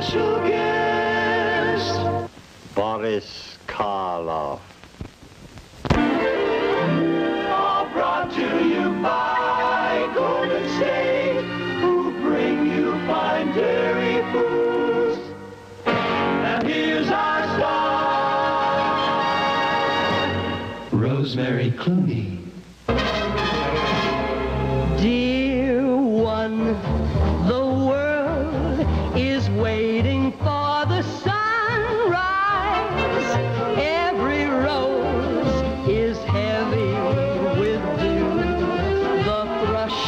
special guest, Boris Karloff. All brought to you by Golden State, who bring you fine dairy foods. And here's our star, Rosemary Clooney. Dear one, the world is waiting for the sunrise. Every rose is heavy with dew. The thrush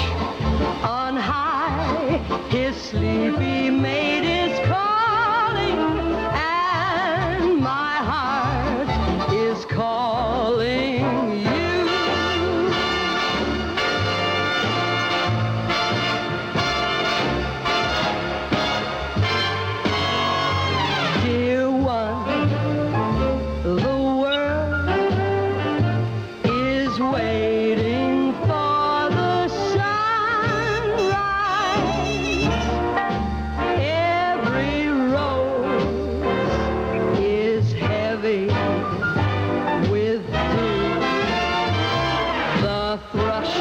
on high, his sleepy mate is calling, and my heart is calling you. Dear one, the world is waiting for the sunrise. Every rose is heavy with dew. The thrush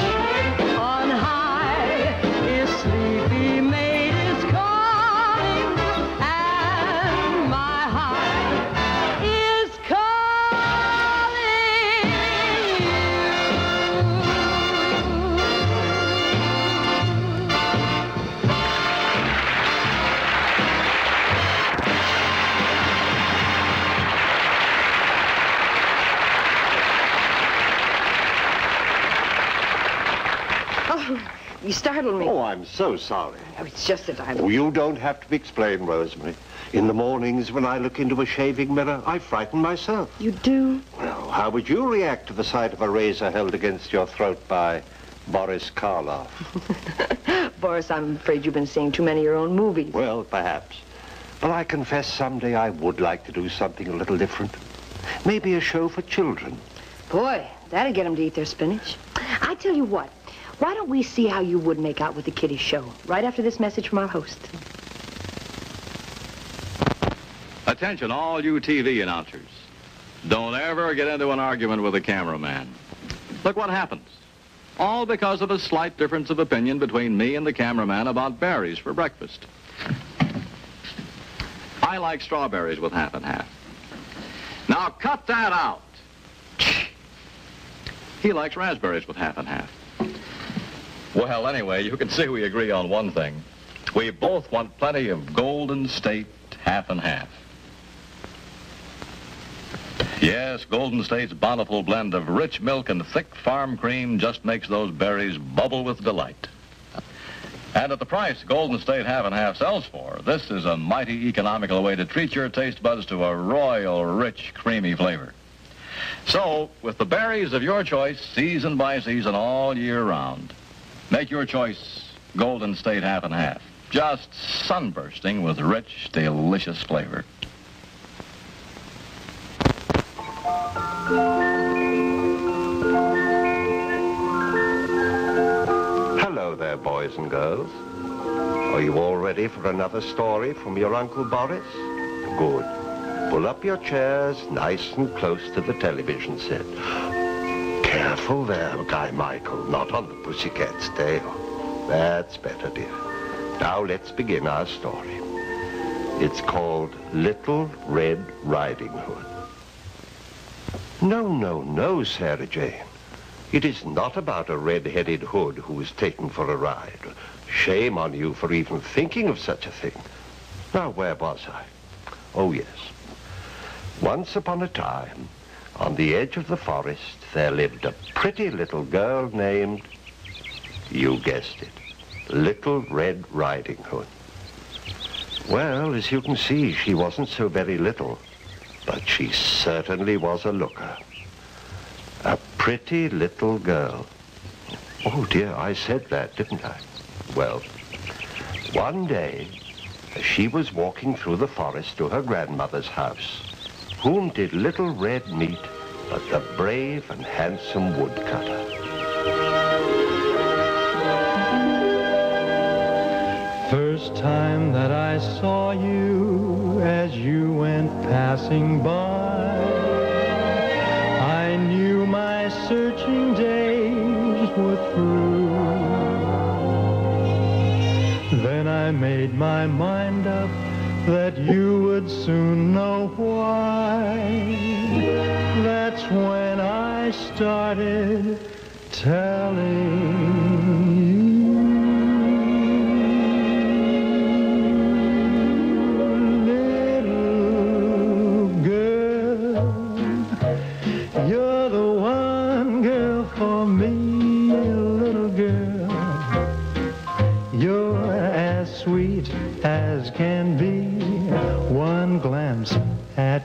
on high, his sleepy mate is calling, and my heart is calling you. Oh, you startled me. Oh, I'm so sorry. Oh, it's just that I'm... Oh, you don't have to explain, Rosemary. In the mornings when I look into a shaving mirror, I frighten myself. You do? Well, how would you react to the sight of a razor held against your throat by Boris Karloff? Boris, I'm afraid you've been seeing too many of your own movies. Well, perhaps. But I confess someday I would like to do something a little different. Maybe a show for children. Boy, that'd get them to eat their spinach. I tell you what, why don't we see how you would make out with the kiddies show right after this message from our host? Attention, all you TV announcers. Don't ever get into an argument with a cameraman. Look what happens. All because of a slight difference of opinion between me and the cameraman about berries for breakfast. I like strawberries with half and half. Now cut that out. He likes raspberries with half and half. Well, anyway, you can see we agree on one thing. We both want plenty of Golden State half and half. Yes, Golden State's bountiful blend of rich milk and thick farm cream just makes those berries bubble with delight. And at the price Golden State half and half sells for, this is a mighty economical way to treat your taste buds to a royal, rich, creamy flavor. So, with the berries of your choice, season by season, all year round, make your choice Golden State half and half. Just sunbursting with rich, delicious flavor. Hello there, boys and girls. Are you all ready for another story from your Uncle Boris? Good. Pull up your chairs nice and close to the television set. Careful there, Guy Michael, not on the pussycat's tail. That's better, dear. Now let's begin our story. It's called Little Red Riding Hood. No, Sarah Jane. It is not about a red-headed hood who was taken for a ride. Shame on you for even thinking of such a thing. Now, where was I? Oh, yes. Once upon a time, on the edge of the forest, there lived a pretty little girl named, you guessed it, Little Red Riding Hood. Well, as you can see, she wasn't so very little, but she certainly was a looker. A pretty little girl. Oh, dear, I said that, didn't I? Well, one day, as she was walking through the forest to her grandmother's house, whom did Little Red meet but the brave and handsome woodcutter? First first time that I saw you as you went passing by, I knew my searching days were through. Then I made my mind up that you would soon know why. That's when I started telling you. Little girl, you're the one girl for me. Little girl, you're as sweet as can be. One glance at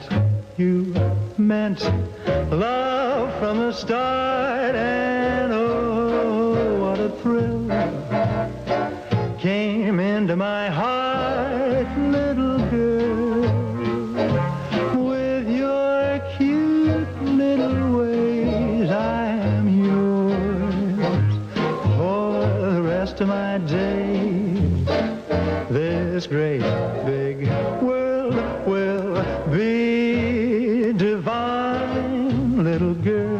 you meant love from the start, and oh, what a thrill came into my heart. Little girl, with your cute little ways, I am yours for the rest of my days. This great big world will be divine, little girl,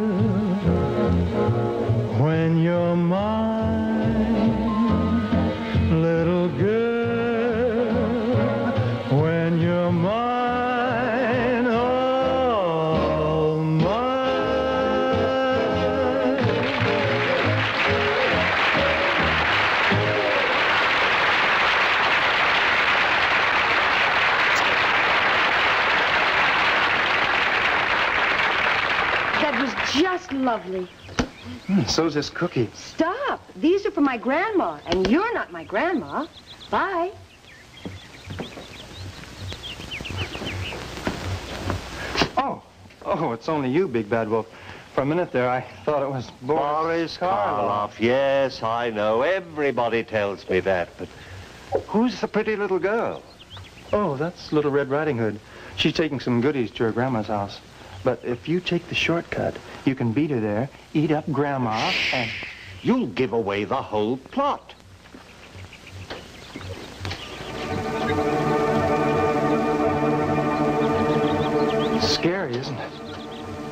when you're mine. Little girl, when you're mine, all mine. That was just lovely. So's this cookie. Stop. These are for my grandma, and you're not my grandma. Bye. Oh, it's only you, Big Bad Wolf. For a minute there, I thought it was Boris Karloff. Yes, I know. Everybody tells me that. But who's the pretty little girl? Oh, that's Little Red Riding Hood. She's taking some goodies to her grandma's house. But if you take the shortcut, you can beat her there, eat up Grandma, and... You'll give away the whole plot. Scary, isn't it?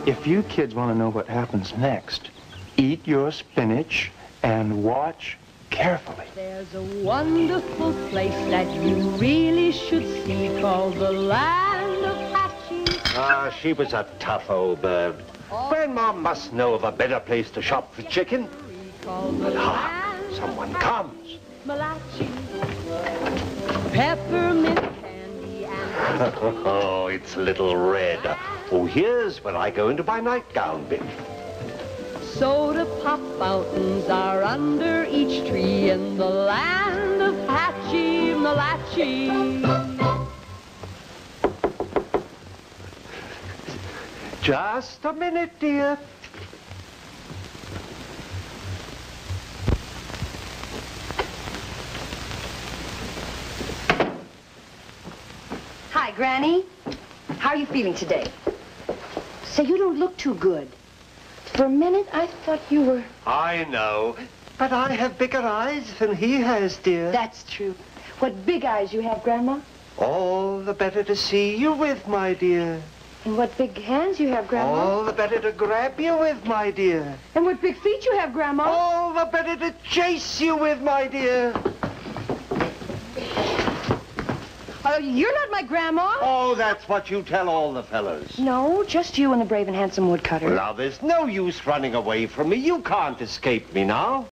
If you kids want to know what happens next, eat your spinach and watch carefully. There's a wonderful place that you really should see called the land of hatching. Ah, she was a tough old bird. Grandma must know of a better place to shop for chicken. But someone comes. Malachi, peppermint candy and Oh, it's Little Red. Oh, here's where I go into my nightgown bin. soda pop fountains are under each tree in the land of Hatchie Malachi. Just a minute, dear. Hi, Granny. How are you feeling today? Say, you don't look too good. For a minute, I thought you were... I know, but I have bigger eyes than he has, dear. That's true. What big eyes you have, Grandma. All the better to see you with, my dear. And what big hands you have, Grandma. All the better to grab you with, my dear. And what big feet you have, Grandma. All the better to chase you with, my dear. Oh, you're not my grandma. Oh, that's what you tell all the fellas. No, just you and the brave and handsome woodcutter. Well, now, there's no use running away from me. You can't escape me now.